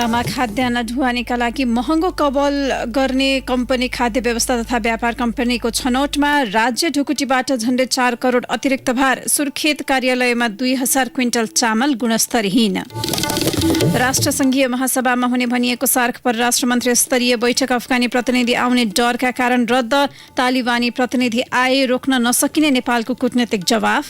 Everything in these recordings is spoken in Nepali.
हुम्लामा खाद्यान्न ढुवानीका लागि महँगो कबल गर्ने कम्पनी खाद्य व्यवस्था तथा व्यापार कम्पनीको छनौटमा राज्य ढुकुटीबाट झण्डै 4 करोड अतिरिक्त भार। सुर्खेत कार्यालयमा 2000 क्विन्टल चामल गुणस्तरहीन। राष्ट्रसङ्घीय महासभामा हुने भनिएको सार्क परराष्ट्र मन्त्री स्तरीय बैठक अफगानी प्रतिनिधि आउने डरका कारण रद्द। तालिबानी प्रतिनिधि आए रोक्न नसकिने नेपालको कूटनीतिक जवाफ।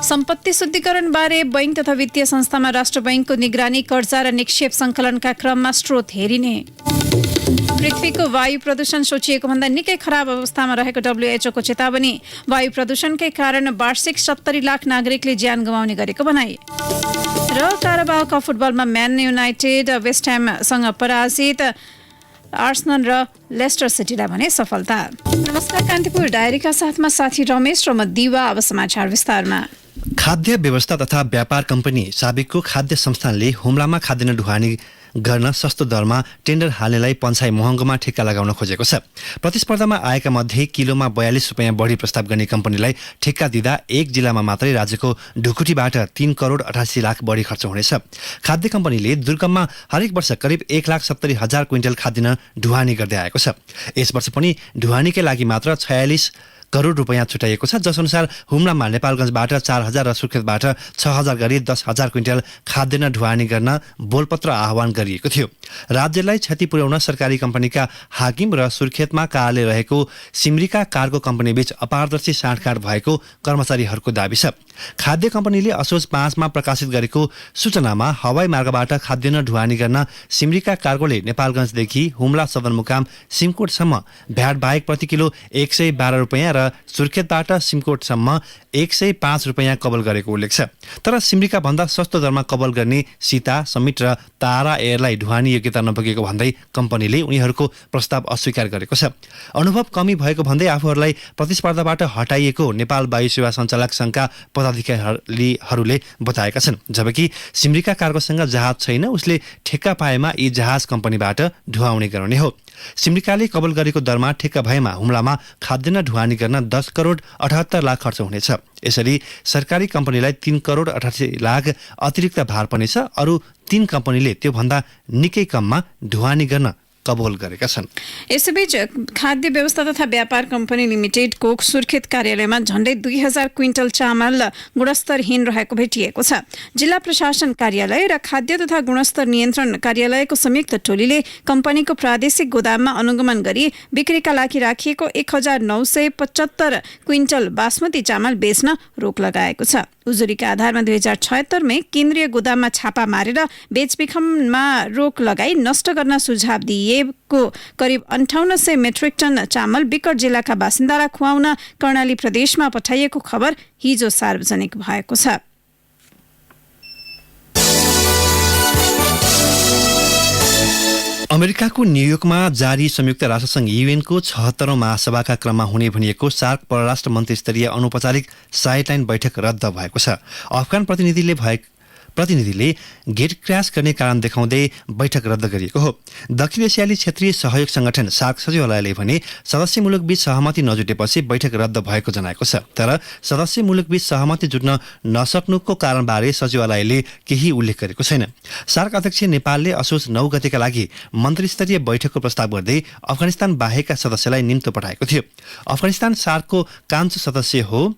सम्पत्ति शुद्धिकरण बारे बैंक तथा वित्तीय संस्थामा राष्ट्र बैंकको निगरानी। कर्जा र निक्षेप सङ्कलनका क्रममा स्रोत हेरिने। पृथ्वीको वायु प्रदूषण सोचिएको भन्दा निकै खराब अवस्थामा रहेको WHO को चेतावनी। वायु प्रदूषणकै कारण वार्षिक 70 लाख नागरिकले ज्यान गुमाउने गरेको भनाई। र काराबाओ कप फुटबलमा म्यान युनाइटेड वेस्ट ह्यामसँग पराजित। आर्सेनल र लेस्टर सिटीलाई भने सफलता। नमस्कार, कान्तिपुर डायरीका साथमा साथी रमेश र म दिवा। अब समाचार विस्तारमा। खाद्य व्यवस्था तथा व्यापार कम्पनी साबिकको खाद्य संस्थानले हुम्लामा खाद्यान्न ढुवानी गर्न सस्तो दरमा टेन्डर हाल्नेलाई पन्छाई महँगोमा ठेक्का लगाउन खोजेको छ। प्रतिस्पर्धामा आएका मध्ये किलोमा 42 रुपियाँ बढी प्रस्ताव गर्ने कम्पनीलाई ठेक्का दिँदा एक जिल्लामा मात्रै राज्यको ढुकुटीबाट 3 करोड 88 लाख बढी खर्च हुनेछ। खाद्य कम्पनीले दुर्गममा हरेक वर्ष करिब 1,70,000 क्विन्टल खाद्यान्न ढुवानी गर्दै आएको छ। यस वर्ष पनि ढुवानीकै लागि मात्र 46 करोड रुपियाँ छुट्याइएको छ, जसअनुसार हुम्लामा नेपालगञ्जबाट 4,000 र सुर्खेतबाट 6,000 गरी 10,000 क्विन्टल खाद्यान्न ढुवानी गर्न बोलपत्र आह्वान गरिएको थियो। राज्यलाई क्षति पुर्याउन सरकारी कम्पनीका हाकिम र सुर्खेतमा कार्यालय रहेको सिमरिका कार्गो कम्पनीबीच अपारदर्शी साँठगाँठ भएको कर्मचारीहरूको दाबी छ। खाद्य कम्पनीले असोज 5 मा प्रकाशित गरेको सूचनामा हवाई मार्गबाट खाद्यान्न ढुवानी गर्न सिमरिका कार्गोले नेपालगञ्जदेखि हुम्ला सदरमुकाम सिमकोटसम्म भ्याट बाहेक प्रति किलो 112 रुपियाँ र सुर्खेतबाट सिमकोटसम्म 105 रुपियाँ कबल गरेको उल्लेख छ। तर सिमरिका भन्दा सस्तो दरमा कबल गर्ने सीता, समिट र तारा एयरलाई ढुवानी योग्यता नपुगेको भन्दै कम्पनीले उनीहरूको प्रस्ताव अस्वीकार गरेको छ। अनुभव कमी भएको भन्दै आफूहरूलाई प्रतिस्पर्धाबाट हटाइएको नेपाल वायु सेवा सञ्चालक सङ्घका पदाधिकारीहरूले बताएका छन्। जबकि सिमरिका कार्गोसँग जहाज छैन, उसले ठेक्का पाएमा यी जहाज कम्पनीबाट ढुवाउने गराउने हो। सिमरिकाले कबल गरेको दरमा ठेक्का भएमा हुम्लामा खाद्यान्न ढुवानी गर्न 10 करोड 78 लाख खर्च हुनेछ। यसरी सरकारी कम्पनीलाई 3 करोड 88 लाख अतिरिक्त भार पर्नेछ। अरू 3 कम्पनीले त्योभन्दा निकै कममा ढुवानी गर्न कबोल गरेका छन्। यसैबीच खाद्य व्यवस्था तथा व्यापार कम्पनी लिमिटेडको सुर्खेत कार्यालयमा झण्डै 2000 क्विन्टल चामल गुणस्तरहीन रहेको भेटिएको छ। जिल्ला प्रशासन कार्यालय र खाद्य तथा गुणस्तर नियन्त्रण कार्यालयको संयुक्त टोलीले कम्पनीको प्रादेशिक गोदाममा अनुगमन गरी बिक्रीका लागि राखिएको 1975 क्विन्टल बासमती चामल बेच्न रोक लगाएको छ। उजुरीका आधारमा 2076 मै केन्द्रीय गोदाममा छापा मारेर बेचबिखनमा रोक लगाई नष्ट गर्न सुझाव दिइएको करिब 5800 मेट्रिक टन चामल बिकट जिल्लाका बासिन्दालाई खुवाउन कर्णाली प्रदेशमा पठाइएको खबर हिजो सार्वजनिक भएको छ। अमेरिकाको न्युयोर्कमा जारी संयुक्त राष्ट्रसङ्घ युएनको 76औं महासभाका क्रममा हुने भनिएको सार्क परराष्ट्र मन्त्री स्तरीय अनौपचारिक साइडलाइन बैठक रद्द भएको छ। अफगान प्रतिनिधिले गेट क्र्यास गर्ने कारण देखाउँदै बैठक रद्द गरिएको हो। दक्षिण एसियाली क्षेत्रीय सहयोग संगठन सार्क सचिवालयले भने सदस्य मुलुकबीच सहमति नजुटेपछि बैठक रद्द भएको जनाएको छ। तर सदस्य मुलुकबीच सहमति जुट्न नसक्नुको कारणबारे सचिवालयले केही उल्लेख गरेको छैन। सार्क अध्यक्ष नेपालले असोज 9 गतेका लागि मन्त्रीस्तरीय बैठकको प्रस्ताव गर्दै अफगानिस्तान बाहेकका सदस्यलाई निम्तो पठाएको थियो। अफगानिस्तान सार्कको कान्छो सदस्य हो।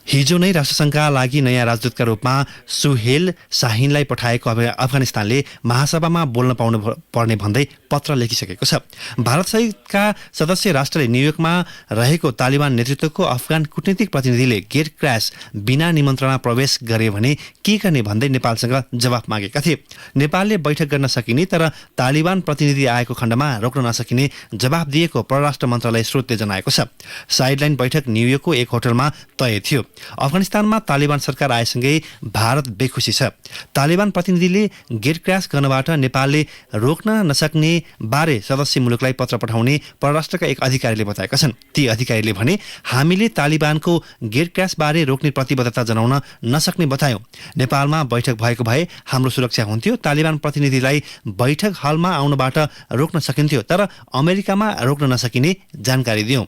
हिजो नै राष्ट्रसङ्घका लागि नयाँ राजदूतका रूपमा सुहेल शाहिनलाई पठाएको अफगानिस्तानले महासभामा बोल्न पाउनु पर्ने भन्दै पत्र लेखिसकेको छ। भारतसहितका सदस्य राष्ट्रले न्युयोर्कमा रहेको तालिबान नेतृत्वको अफगान कूटनीतिक प्रतिनिधिले गेट क्र्यास बिना निमन्त्रणा प्रवेश गरे भने के गर्ने भन्दै नेपालसँग जवाफ मागेका थिए। नेपालले बैठक गर्न सकिने तर तालिबान प्रतिनिधि आएको खण्डमा रोक्न नसकिने जवाफ दिएको परराष्ट्र मन्त्रालय स्रोतले जनाएको छ। साइडलाइन बैठक न्युयोर्कको एक होटलमा तय थियो। अफगानिस्तानमा तालिबान सरकार आएसँगै भारत बेखुसी छ। तालिबान प्रतिनिधिले गेट क्र्यास गर्नबाट नेपालले रोक्न नसक्ने बारे सदस्य मुलुकलाई पत्र पठाउने परराष्ट्रका एक अधिकारीले बताएका छन्। ती अधिकारीले भने हामीले तालिबानको गेट क्र्यास बारे रोक्ने प्रतिबद्धता जनाउन नसक्ने बतायौं। नेपालमा बैठक भएको भए हाम्रो सुरक्षा हुन्थ्यो। तालिबान प्रतिनिधिलाई बैठक हलमा आउनबाट रोक्न सकिन्थ्यो, तर अमेरिकामा रोक्न नसकिने जानकारी दियौं।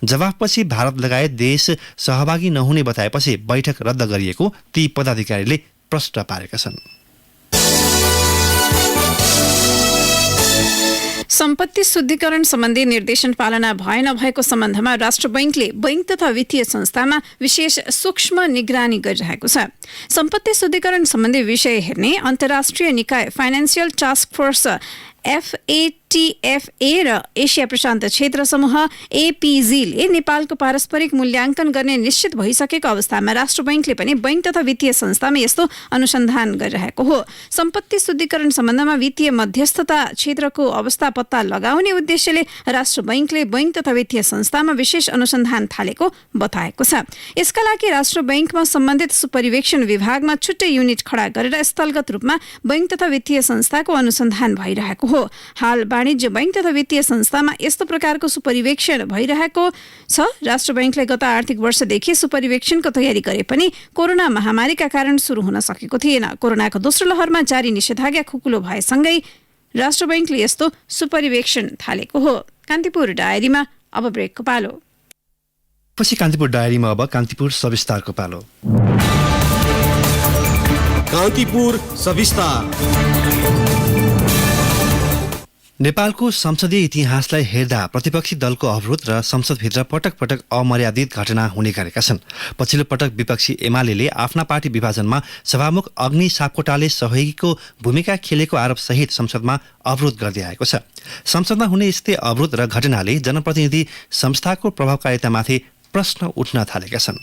जवाफपछि भारत लगायत देश सहभागी नहुने बताएपछि बैठक रद्द गरिएको ती पदाधिकारीले प्रश्न पारेका छन्। सम्पत्ति शुद्धिकरण सम्बन्धी निर्देशन पालना भए नभएको सम्बन्धमा राष्ट्र बैंकले बैंक तथा वित्तीय संस्थामा विशेष सूक्ष्म निगरानी गरिरहेको छ। सम्पत्ति शुद्धिकरण सम्बन्धी विषय हेर्ने अन्तर्राष्ट्रिय निकाय फाइनान्सियल टास्क फोर्स FATFA र एसिया प्रशान्त क्षेत्र समूह APZ ले नेपालको पारस्परिक मूल्याङ्कन गर्ने निश्चित भइसकेको अवस्थामा राष्ट्र बैंकले पनि बैंक तथा वित्तीय संस्थामा यस्तो अनुसन्धान गरिरहेको हो। सम्पत्ति शुद्धिकरण सम्बन्धमा वित्तीय मध्यस्थता क्षेत्रको अवस्था पत्ता लगाउने उद्देश्यले राष्ट्र बैंकले बैंक तथा वित्तीय संस्थामा विशेष अनुसन्धान थालेको बताएको छ। यसका लागि राष्ट्र बैंकमा सम्बन्धित सुपरिवेक्षण विभागमा छुट्टै युनिट खडा गरेर स्थलगत रूपमा बैंक तथा वित्तीय संस्थाको अनुसन्धान भइरहेको हो। हाल वाणिज्य बैंक तथा वित्तीय संस्थामा यस्तो प्रकारको सुपरिवेक्षण भइरहेको छ। राष्ट्र बैंकले गत आर्थिक वर्षदेखि सुपरिवेक्षणको तयारी गरे पनि कोरोना महामारीका कारण सुरु हुन सकेको थिएन। कोरोनाको दोस्रो लहरमा जारी निषेधाज्ञा खुकुलो भएसँगै राष्ट्र बैंकले यस्तो सुपरिवेक्षण थालेको हो। कान्तिपुर डायरीमा अब ब्रेकको पालो। पछि कान्तिपुर डायरीमा अब कान्तिपुर सविस्तारको पालो। कान्तिपुर सविस्तार। नेपालको संसदीय इतिहासलाई हेर्दा प्रतिपक्षी दलको अवरोध र संसदभित्र पटक पटक अमर्यादित घटना हुने गरेका छन्। पछिल्लो पटक विपक्षी एमाले आफ्ना पार्टी विभाजनमा सभामुख अग्नि सापकोटाले सहयोगीको भूमिका खेलेको आरोपसहित संसदमा अवरोध गर्दै आएको छ। संसदमा हुने यस्तै अवरोध र घटनाले जनप्रतिनिधि संस्थाको प्रभावकारितामाथि प्रश्न उठ्न थालेका छन्।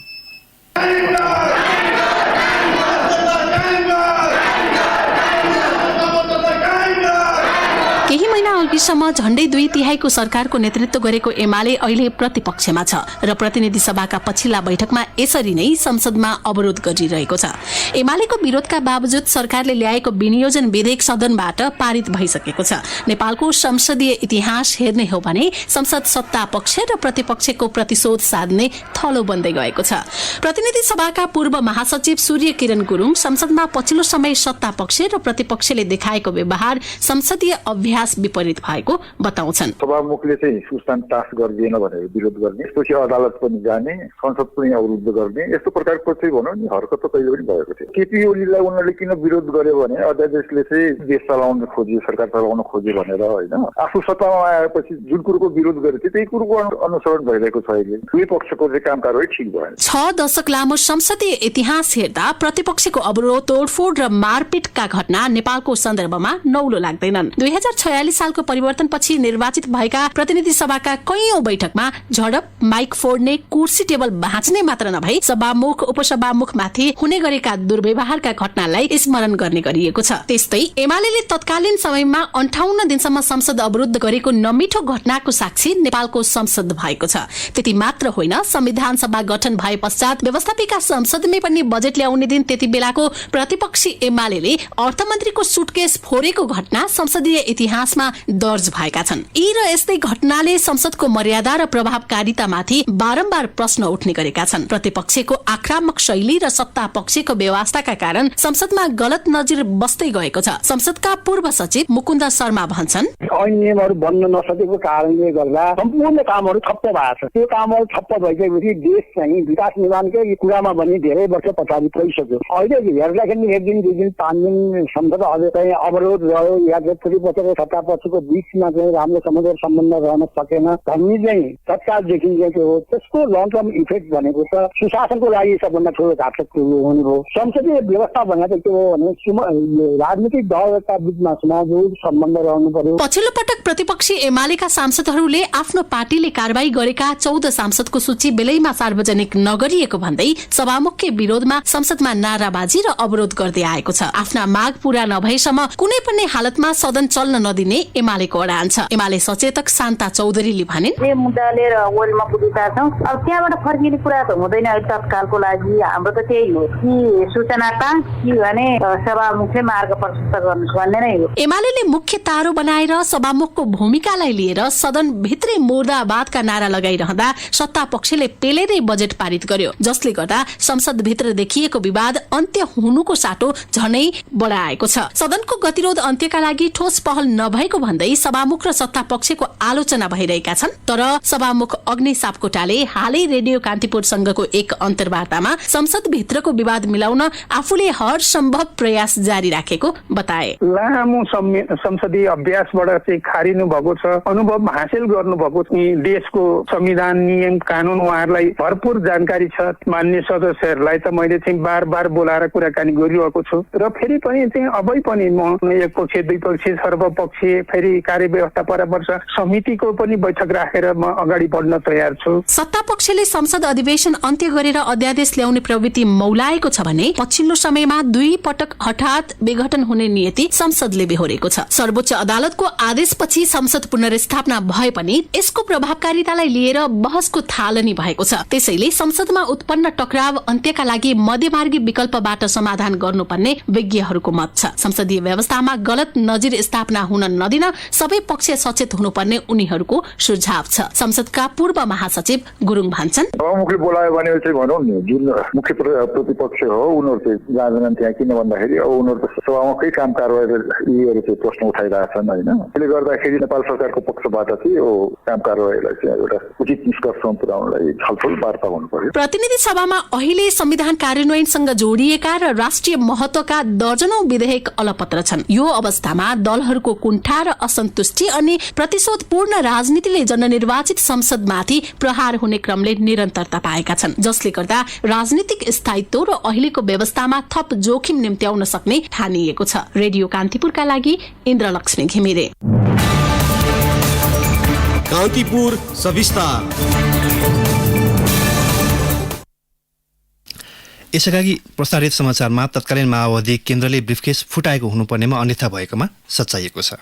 केही महिना अघिसम्म झण्डै 2/3 सरकारको नेतृत्व गरेको एमाले अहिले प्रतिपक्षमा छ र प्रतिनिधि सभाका पछिल्ला बैठकमा यसरी नै संसदमा अवरोध गरिरहेको छ। एमालेको विरोधका बावजुद सरकारले ल्याएको विनियोजन विधेयक सदनबाट पारित भइसकेको छ। नेपालको संसदीय इतिहास हेर्ने हो भने संसद सत्ता पक्ष र प्रतिपक्षको प्रतिशोध साध्ने थलो बन्दै गएको छ। प्रतिनिधि सभाका पूर्व महासचिव सूर्य किरण गुरुङ संसदमा पछिल्लो समय सत्ता पक्ष र प्रतिपक्षले देखाएको व्यवहार संसदीय अभ्यास विपरीत भएको बताउँछन्। सभामुखले चाहिँ सुस्तान टास्क गरिदिएन भनेर विरोध गर्ने, त्यसपछि अदालत पनि जाने, संसद पनि अवरुद्ध गर्ने, यस्तो प्रकारको चाहिँ भनौँ नि हरकत त कहिले पनि भएको थियो। केपी ओलीलाई उनीहरूले किन विरोध गर्यो भने अध्यादेशले चाहिँ देश चलाउन खोज्यो, सरकार चलाउन खोज्यो भनेर होइन। आफू सत्तामा आएपछि जुन कुरोको विरोध गरेको थियो त्यही कुरोको अनुसरण भइरहेको छ। अहिले दुवै पक्षको चाहिँ काम कारवाही ठिक भएन। 6 दशक लामो संसदीय इतिहास हेर्दा प्रतिपक्षको अवरोध, तोडफोड र मारपिटका घटना नेपालको सन्दर्भमा नौलो लाग्दैनन्। 2046 सालको परिवर्तनपछि निर्वाचित भएका प्रतिनिधि सभाका कैयौं बैठकमा झडप, माइक फोड्ने, कुर्सी टेबल भाँच्ने मात्र नभई सभामुख उपसभामुखमाथि हुने गरेका दुर्व्यवहारका घटनालाई स्मरण गर्ने गरिएको छ। त्यस्तै एमालेले तत्कालीन समयमा 58 दिनसम्म संसद अवरुद्ध गरेको नमिठो घटनाको साक्षी नेपालको संसद भएको छ। त्यति मात्र होइन, संविधान सभा गठन भए पश्चात व्यवस्थापिका संसदमै पनि बजेट ल्याउने दिन त्यति बेलाको प्रतिपक्षी एमालेले अर्थमन्त्रीको सुटकेस फोरेको घटना संसदीय इतिहासमा दर्ज भएका छन्। यी र यस्तै घटनाले संसदको मर्यादा र प्रभावकारितामाथि बारम्बार प्रश्न उठ्ने गरेका छन्। प्रतिपक्षको आक्रामक शैली र सत्ता पक्षको व्यवस्थाका कारण संसदमा गलत नजिर बस्दै गएको छ। संसदका पूर्व सचिव मुकुन्द शर्मा भन्छन्, ऐन नियमहरू बन्न नसकेको कारणले गर्दा सम्पूर्ण कामहरू ठप्प भएको छ। त्यो कामहरू ठप्प भइसकेपछि देश चाहिँ विकास निर्माणकै कुरामा पनि धेरै वर्ष पछाडि पुगिसक्यो। अहिले हेर्दाखेरि 1 दिन 2 दिन 5 दिन संसद अझै चाहिँ अवरोध रह्यो या प्रतिपक्ष र सत्ता पक्षको बीचमा चाहिँ राम्रोसँग सम्बन्ध रहन सकेन भन्ने चाहिँ तत्काल देखिएको हो। त्यसको लङ टर्म इफेक्ट भनेको त सुशासनको लागि सबभन्दा ठुलो घातक हुने हो। संसदीय व्यवस्था भनेको के हो भने राजनीतिक दलका बीचमा समाजोग सम्बन्ध रहनु पर्यो। पछिल्लो पटक प्रतिपक्षी एमालेका सांसदहरूले आफ्नो पार्टीले कारबाही गरेका 14 सांसदको सूची बेलैमा सार्वजनिक नगरिएको भन्दै सभामुखकै विरोधमा संसदमा नाराबाजी र अवरोध गर्दै आएको छ। आफ्ना माग पूरा नभएसम्म कुनै पनि हालतमा सदन चल्न नदिने एमालेको अडान छ। एमाले सचेतक शान्ता चौधरीले भनेन्, यो मुद्दा लिएर ओलमा पुगेका छौं। अब त्यहाँबाट फर्किने कुरा त हुँदैन। तत्कालको लागि हाम्रो त त्यही हो कि सूचना कहाँ कि भने सभामुखले मार्ग प्रशस्त गर्नु भन्ने नै हो। एमालेले मुख्य तारो बनाएर सभामुखको भूमिकालाई लिएर सदन भित्रै मुर्दाबादका नारा लगाइरहँदा सत्ता पक्षले पेलेरै बजेट पारित गर्यो, जसले गर्दा संसद भित्र देखिएको विवाद अन्त्य हुनुको साटो झनै बढाएको छ। सदनको गतिरोध अन्त्यका लागि ठोस पहल नभएको भन्दै गर्दै सभामुख र सत्ता पक्षको आलोचना भइरहेका छन्। तर सभामुख अग्नि सापकोटाले हालै रेडियो कान्तिपुर संघको एक अन्तर्वार्तामा संसद भित्रको विवाद मिलाउन आफूले हर सम्भव प्रयास जारी राखेको बताए। लामो संसदीय अभ्यासबाट चाहिँ खारिनु भएको छ, अनुभव हासिल गर्नुभएको छ। देशको संविधान, नियम, कानून उहाँहरूलाई भरपूर जानकारी छ। मान्य सदस्यहरूलाई त मैले चाहिँ बार बार बोलाएर कुराकानी गरिरहेको छु र फेरि पनि चाहिँ अबै पनि म एक पक्ष, दुई पक्ष, सर्वपक्ष, फेरि कार्यव्यवस्था परामर्श समितिको पनि बैठक राखेर म अगाडि बढ्न तयार छु। सत्ता पक्षले संसद अधिवेशन अन्त्य गरेर अध्यादेश ल्याउने प्रवृत्ति मौलाएको छ भने पछिल्लो समयमा 2 पटक हठात विघटन हुने नियति संसदले बेहोरेको छ। सर्वोच्च अदालतको आदेशपछि संसद पुनर्स्थापना भए पनि यसको प्रभावकारितालाई लिएर बहसको थालनी भएको छ। त्यसैले संसदमा उत्पन्न टकराव अन्त्यका लागि मध्यमार्गी विकल्पबाट समाधान गर्नुपर्ने विज्ञहरूको मत छ। संसदीय व्यवस्थामा गलत नजिर स्थापना हुन नदिन सबै पक्ष सचेत हुनुपर्ने उनीहरूको सुझाव छ। संसदका पूर्व महासचिव गुरुङ भन्छन्, सभामुखले बोलायो भने चाहिँ भनौँ नि, जुन मुख्य प्रतिपक्ष हो उनीहरू चाहिँ जाँदैनन् त्यहाँ। किन भन्दाखेरि अब उनीहरू त सभामुखकै काम कारवाहीहरू चाहिँ प्रश्न उठाइरहेछन् होइन। त्यसले गर्दाखेरि नेपाल सरकारको पक्षबाट चाहिँ यो काम कारवाहीलाई चाहिँ एउटा उचित निष्कर्षमा पुर्याउनलाई छलफल वार्ता हुनु पर्यो। प्रतिनिधि सभामा अहिले संविधान कार्यान्वयनसँग जोडिएका र राष्ट्रिय महत्वका दर्जनौं विधेयक अलपत्र छन्। यो अवस्थामा दलहरूको कुण्ठा र असन्तुष्टि अनि प्रतिशोधपूर्ण राजनीतिले जननिर्वाचित संसदमाथि प्रहार हुने क्रमले निरन्तरता पाएका छन्, जसले गर्दा राजनीतिक स्थायित्व र अहिलेको व्यवस्थामा थप जोखिम निम्त्याउन सक्ने ठानिएको छ। रेडियो कान्तिपुरका लागि इन्द्रलक्ष्मी घिमिरे। कान्तिपुर सविस्तार। यसअघि प्रसारित समाचारमा तत्कालीन माओवादी केन्द्रले ब्रिफकेस फुटाएको हुनुपर्नेमा अन्यथा भएकोमा सच्याइएको छ।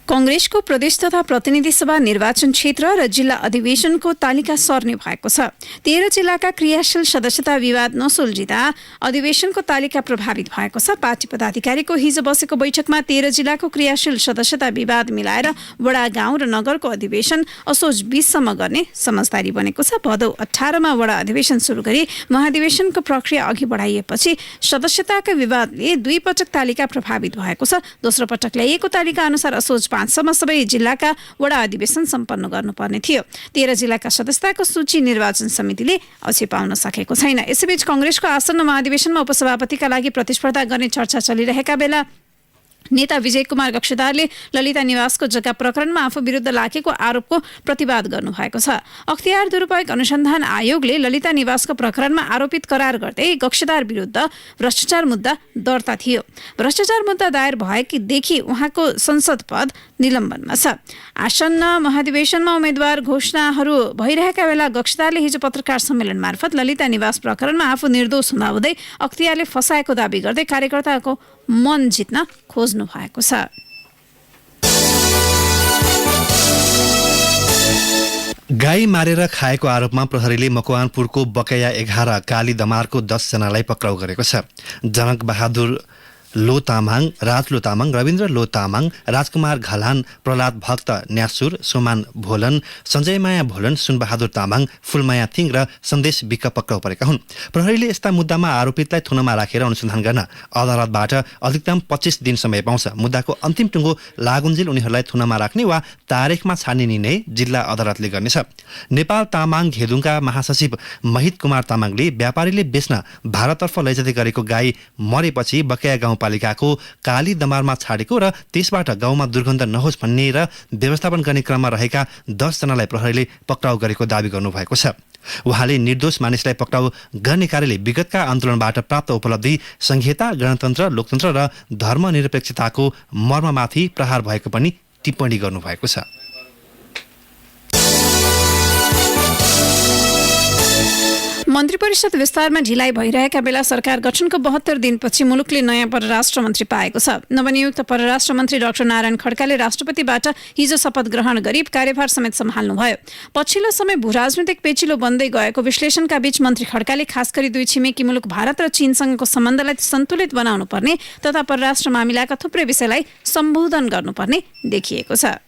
कांग्रेसको प्रदेश तथा प्रतिनिधि सभा निर्वाचन क्षेत्र र जिल्ला अधिवेशनको तालिका सर्ने भएको छ। 13 जिल्लाका क्रियाशील सदस्यता विवाद नसुल्झिँदा अधिवेशनको तालिका प्रभावित भएको छ। पार्टी पदाधिकारीको हिजो बसेको बैठकमा 13 जिल्लाको क्रियाशील सदस्यता विवाद मिलाएर वडा, गाउँ र नगरको अधिवेशन असोज 20 सम्म गर्ने समझदारी बनेको छ। भदौ 18 मा वडा अधिवेशन सुरु गरी महाधिवेशनको प्रक्रिया अघि बढाइएपछि सदस्यताका विवादले 2 पटक तालिका प्रभावित भएको छ। दोस्रो पटक ल्याइएको तालिका अनुसार असोज 5 सम्म सबै जिल्लाका वडा अधिवेशन सम्पन्न गर्नुपर्ने थियो। 13 जिल्लाका सदस्यताको सूची निर्वाचन समितिले अझै पाउन सकेको छैन। यसैबीच कांग्रेसको आसन्न महाधिवेशनमा उपसभापतिका लागि प्रतिस्पर्धा गर्ने चर्चा चलिरहेका बेला नेता विजय कुमार गक्षदारले ललिता निवासको जग्गा प्रकरणमा आफू विरुद्ध लागेको आरोपको प्रतिवाद गर्नुभएको छ। अख्तियार दुरुपयोग अनुसन्धान आयोगले ललिता निवासको प्रकरणमा आरोपित करार गर्दै गक्षदार विरुद्ध भ्रष्टाचार मुद्दा दर्ता थियो। भ्रष्टाचार मुद्दा दायर भएदेखि उहाँको संसद पद निलम्बनमा छ। आसन्न महाधिवेशनमा उम्मेद्वार घोषणाहरू भइरहेका बेला गक्षदारले हिजो पत्रकार सम्मेलन मार्फत ललिता निवास प्रकरणमा आफू निर्दोष हुँदाहुँदै अख्तियारले फसाएको दावी गर्दै कार्यकर्ताको मन जित्न खोज्नु भएको छ। गाई मारेर खाएको आरोपमा प्रहरीले मकवानपुरको बकैया 11 काली दमारको 10 जनालाई पक्राउ गरेको छ। जनक बहादुर लो तामाङ, राज लो तामाङ, रविन्द्र लो तामाङ, राजकुमार घलान, प्रहलाद भक्त न्यासुर, सोमान भोलन, सञ्जय माया भोलन, सुनबहादुर तामाङ, फुलमाया थिङ र सन्देश विक्क पक्राउ परेका हुन्। प्रहरीले यस्ता मुद्दामा आरोपितलाई थुनमा राखेर अनुसन्धान गर्न अदालतबाट अधिकतम 25 दिन समय पाउँछ। मुद्दाको अन्तिम टुङ्गो लागुन्जेल उनीहरूलाई थुनमा राख्ने वा तारिखमा छाड्ने निर्णय जिल्ला अदालतले गर्नेछ। नेपाल तामाङ घेदुङका महासचिव महित कुमार तामाङले व्यापारीले बेच्न भारततर्फ लैजाँदै गरेको गाई मरेपछि बकैया गाउँपालिकाको काली दमारमा छाडेको र त्यसबाट गाउँमा दुर्गन्ध नहोस् भन्ने र व्यवस्थापन गर्ने क्रममा रहेका 10 जनालाई प्रहरीले पक्राउ गरेको दावी गर्नुभएको छ। उहाँले निर्दोष मानिसलाई पक्राउ गर्ने कार्यले विगतका आन्दोलनबाट प्राप्त उपलब्धि, संहिता, गणतन्त्र, लोकतन्त्र र धर्मनिरपेक्षताको मर्ममाथि प्रहार भएको पनि टिप्पणी गर्नुभएको छ। मन्त्री परिषद विस्तारमा ढिलाइ भइरहेका बेला सरकार गठनको 72 दिनपछि मुलुकले नयाँ परराष्ट्र मन्त्री पाएको छ। नवनियुक्त परराष्ट्र मन्त्री डाक्टर नारायण खड्काले राष्ट्रपतिबाट हिजो शपथ ग्रहण गरी कार्यभार समेत सम्हाल्नुभयो। पछिल्लो समय भूराजनीतिक पेचिलो बन्दै गएको विश्लेषणका बीच मन्त्री खड्काले खास गरी दुई छिमेकी मुलुक भारत र चीनसँगको सम्बन्धलाई सन्तुलित बनाउनु पर्ने तथा परराष्ट्र मामिलाका थुप्रै विषयलाई सम्बोधन गर्नुपर्ने देखिएको छ।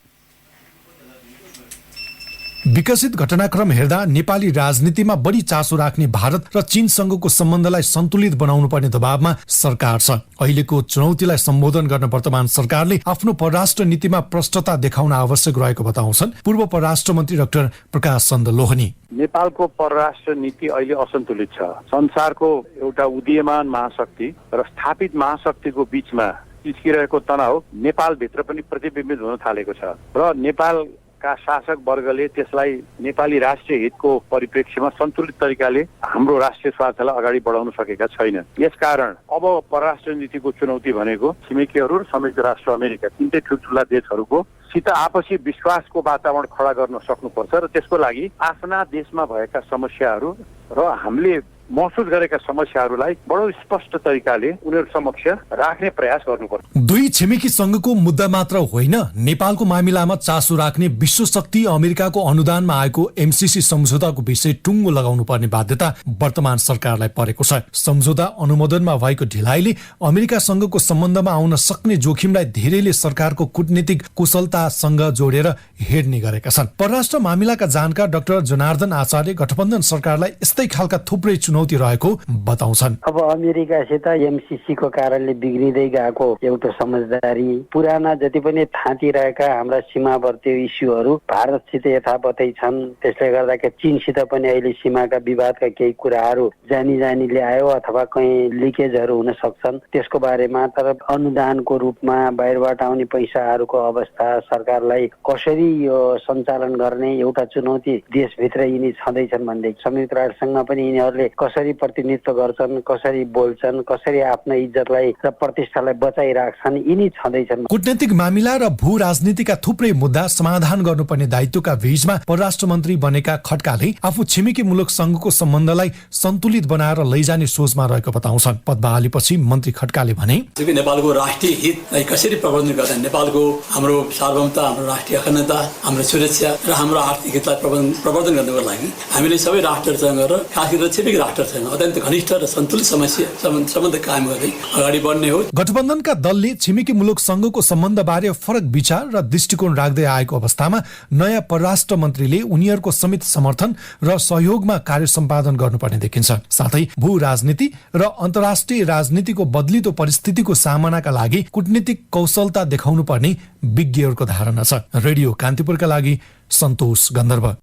विकसित घटनाक्रम हेर्दा नेपाली राजनीतिमा बढी चासो राख्ने भारत र चीनसँगको सम्बन्धलाई सन्तुलित बनाउनु पर्ने दबावमा सरकार छ। अहिलेको चुनौतीलाई सम्बोधन गर्न वर्तमान सरकारले आफ्नो परराष्ट्र नीतिमा प्रष्टता देखाउन आवश्यक रहेको बताउँछन् पूर्व परराष्ट्र मन्त्री डाक्टर प्रकाश चन्द्र लोहनी। नेपालको परराष्ट्र नीति अहिले असन्तुलित छ। संसारको एउटा उदीयमान महाशक्ति र स्थापित महाशक्तिको बीचमा निस्किरहेको तनाव नेपालभित्र पनि प्रतिबिम्बित हुन थालेको छ र नेपालका शासक वर्गले त्यसलाई नेपाली राष्ट्रिय हितको परिप्रेक्ष्यमा सन्तुलित तरिकाले हाम्रो राष्ट्रिय स्वार्थलाई अगाडि बढाउन सकेका छैनन्। यसकारण अब परराष्ट्र नीतिको चुनौती भनेको छिमेकीहरू र संयुक्त राष्ट्र अमेरिका तीनटै ठुल्ठुला देशहरूको सित आपसी विश्वासको वातावरण खडा गर्न सक्नुपर्छ र त्यसको लागि आफ्ना देशमा भएका समस्याहरू र हामीले महसुस गरेका समस्याहरूलाई बडो स्पष्ट तरिकाले उनीहरू समक्ष राख्ने प्रयास गर्नुपर्छ। दुई छिमेकी संघको मुद्दा मात्र होइन, नेपालको मामिलामा चासो राख्ने विश्व शक्ति अमेरिकाको अनुदानमा आएको एमसीसी सम्झौताको विषय टुङ्गो लगाउनु पर्ने बाध्यता वर्तमान सरकारलाई परेको छ। सम्झौता अनुमोदनमा भएको ढिलाइले अमेरिकासँगको सम्बन्धमा आउन सक्ने जोखिमलाई धेरैले सरकारको कूटनीतिक कुशलतासँग जोडेर हेर्ने गरेका छन्। परराष्ट्र मामिलाका जानकार डाक्टर जनार्दन आचार्य गठबन्धन सरकारलाई यस्तै खालका थुप्रै चुनौती रहेको बताउँछन्। अब अमेरिकासित एमसीसी को कारणले बिग्रिँदै गएको एउटा समझदारी, पुराना जति पनि थाँती रहेका हाम्रा सीमावर्ती इस्युहरू भारतसित यथावतै छन्। त्यसले गर्दा चीनसित पनि अहिले सीमाका विवादका केही कुराहरू जानी ल्यायो अथवा कहीँ लिकेजहरू हुन सक्छन् त्यसको बारेमा। तर अनुदानको रूपमा बाहिरबाट आउने पैसाहरूको अवस्था, सरकारलाई कसरी यो सञ्चालन गर्ने एउटा चुनौती देशभित्र यिनी छँदैछन् भन्दै संयुक्त राष्ट्रसँग पनि यिनीहरूले कसरी प्रतिनिधित्व गर्छन्, कसरी बोल्छन्, कसरी आफ्नो इज्जतलाई र प्रतिष्ठालाई बचाइराख्छन्, यिनी छँदैछन्। कूटनीतिक मामिला र भू राजनीतिका थुप्रै मुद्दा समाधान गर्नुपर्ने दायित्वका बीचमा परराष्ट्र मन्त्री बनेका खड्काले आफू छिमेकी मुलुक संघको सम्बन्धलाई सन्तुलित बनाएर लैजाने सोचमा रहेको बताउँछन्। पद बहालीपछि मन्त्री खड्काले भने नेपालको राष्ट्रिय हितलाई कसरी प्रबन्धन गर्दा नेपालको हाम्रो सार्वभौमता, हाम्रो राष्ट्रिय अखण्डता, हाम्रो सुरक्षा र हाम्रो आर्थिक हितलाई प्रवर्धन गर्नको लागि हामीले सबै राष्ट्रहरूसँग र खास गरेर छिमेकी राष्ट्रसँग अत्यन्त घनिष्ठ र सन्तुलित सम्बन्ध कायम गर्दै अगाडि बढ्ने हो। गठबन्धनका दलले छिमेकी मुलुक संघको सम्बन्धबारे फरक विचार र दृष्टिकोण राख्दै आएको अवस्थामा नयाँ परराष्ट्र मन्त्रीले उनीहरूको समेत समर्थन र सहयोगमा कार्य सम्पादन गर्नुपर्ने देखिन्छ। साथै भू राजनीति र अन्तर्राष्ट्रिय राजनीतिको बदलिदो परिस्थितिको सामनाका लागि कूटनीतिक कौशलता देखाउनु पर्ने विज्ञहरूको धारणा छ। रेडियो कान्तिपुरका लागि सन्तोष गन्धर्व।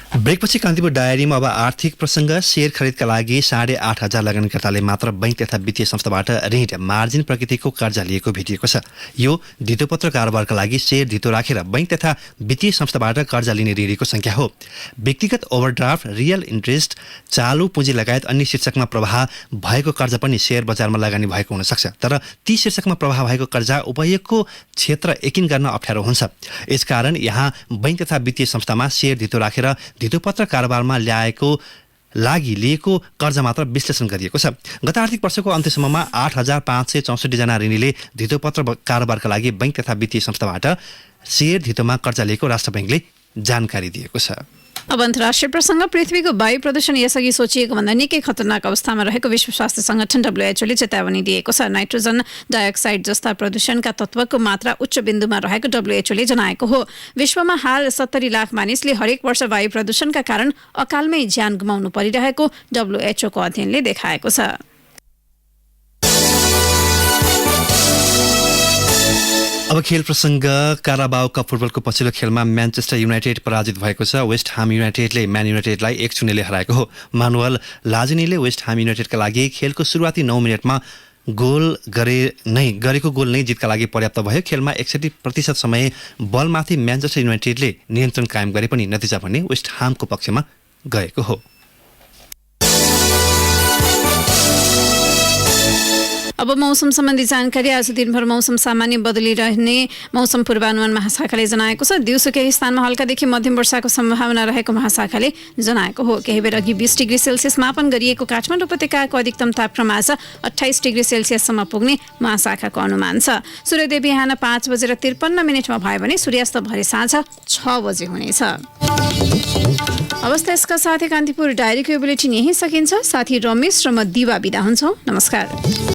ब्रेकपछि कान्तिपुर डायरीमा अब आर्थिक प्रसङ्ग। सेयर खरिदका लागि 8,500 लगानीकर्ताले मात्र बैंक तथा वित्तीय संस्थाबाट ऋण मार्जिन प्रकृतिको कर्जा लिएको भेटिएको छ। यो धितोपत्र कारोबारका लागि सेयर धितो राखेर बैंक तथा वित्तीय संस्थाबाट कर्जा लिने ऋणीको संख्या हो। व्यक्तिगत ओभरड्राफ्ट, रियल इन्ट्रेस्ट, चालु पुँजी लगायत अन्य शीर्षकमा प्रवाह भएको कर्जा पनि सेयर बजारमा लगानी भएको हुन सक्छ। तर ती शीर्षकमा प्रवाह भएको कर्जा उपयोगको क्षेत्र यकिन गर्न अप्ठ्यारो हुन्छ। यसकारण यहाँ बैंक तथा वित्तीय संस्थामा सेयर धितो राखेर धितोपत्र कारोबारमा लिएको कर्जा मात्र विश्लेषण गरिएको छ। गत आर्थिक वर्षको अन्त्यसम्ममा 8,564 जना ऋणीले धितोपत्र कारोबारका लागि बैंक तथा वित्तीय संस्थाबाट सेयर धितोमा कर्जा लिएको राष्ट्र बैंकले जानकारी दिएको छ। अब अन्तर्राष्ट्रिय प्रसङ्ग। पृथ्वीको वायु प्रदूषण यसअघि सोचिएको भन्दा निकै खतरनाक अवस्थामा रहेको विश्व स्वास्थ्य संगठन WHO ले चेतावनी दिएको छ। नाइट्रोजन डाइअक्साइड जस्ता प्रदूषणका तत्त्वको मात्रा उच्च बिन्दुमा रहेको WHO ले जनाएको हो। विश्वमा हाल 70 लाख मानिसले हरेक वर्ष वायु प्रदूषणका कारण अकालमै ज्यान गुमाउनु परिरहेको WHO को अध्ययनले देखाएको छ। अब खेल प्रसङ्ग। काराबाओ कप फुटबलको पछिल्लो खेलमा म्यान्चेस्टर युनाइटेड पराजित भएको छ। वेस्ट हाम युनाइटेडले म्यान युनाइटेडलाई 1-0 हराएको हो। मानुअल लाजिनीले वेस्ट हाम युनाइटेडका लागि खेलको सुरुवाती 9 मिनटमा गरेको गोल नै जितका लागि पर्याप्त भयो। खेलमा 61% समय बलमाथि म्यान्चेस्टर युनाइटेडले नियन्त्रण कायम गरे पनि नतिजा भने वेस्ट हामको पक्षमा गएको हो। अब मौसम सम्बन्धी जानकारी। आज दिनभर मौसम सामान्य बदलिरहने मौसम पूर्वानुमान महाशाखाले जनाएको छ। दिउँसो केही स्थानमा हल्कादेखि मध्यम वर्षाको सम्भावना रहेको महाशाखाले जनाएको हो। केही बेर अघि 20 डिग्री सेल्सियस मापन गरिएको काठमाडौँ उपत्यकाको अधिकतम तापक्रम आज 28 डिग्री सेल्सियससम्म पुग्ने महाशाखाको अनुमान छ। सूर्योदय बिहान 5:53 भयो भने सूर्यास्त भरे साँझ 6 बजे हुनेछ। अवस्था यसका साथै कान्तिपुर डायरीको बुलेटिन यही सकिन्छ। साथी रमेश र म दिवा बिदा हुन्छौँ। नमस्कार।